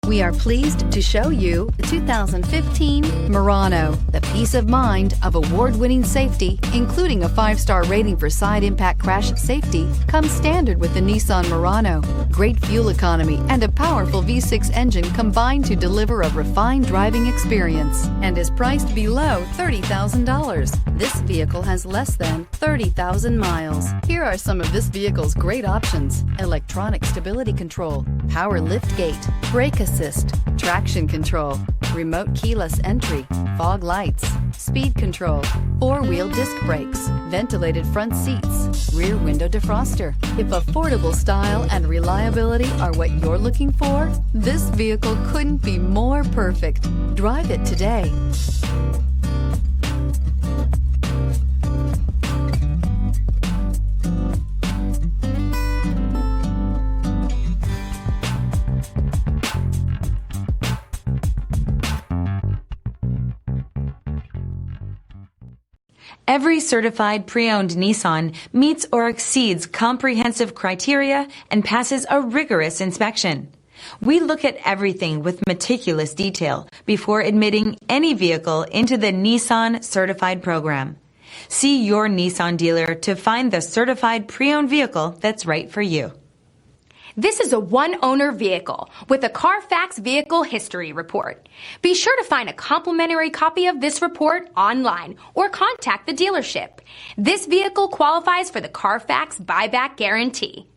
We are pleased to show you the 2015 Murano. The peace of mind of award-winning safety, including a 5-star rating for side impact crash safety, comes standard with the Nissan Murano. Great fuel economy and a powerful V6 engine combine to deliver a refined driving experience and is priced below $30,000. This vehicle has less than 30,000 miles. Here are some of this vehicle's great options: electronic stability control, power liftgate, brake assist, traction control, remote keyless entry, fog lights, speed control, 4-wheel disc brakes, ventilated front seats, rear window defroster. If affordable style and reliability are what you're looking for, this vehicle couldn't be more perfect. Drive it today. Every certified pre-owned Nissan meets or exceeds comprehensive criteria and passes a rigorous inspection. We look at everything with meticulous detail before admitting any vehicle into the Nissan Certified program. See your Nissan dealer to find the certified pre-owned vehicle that's right for you. This is a one-owner vehicle with a Carfax Vehicle History Report. Be sure to find a complimentary copy of this report online or contact the dealership. This vehicle qualifies for the Carfax Buyback Guarantee.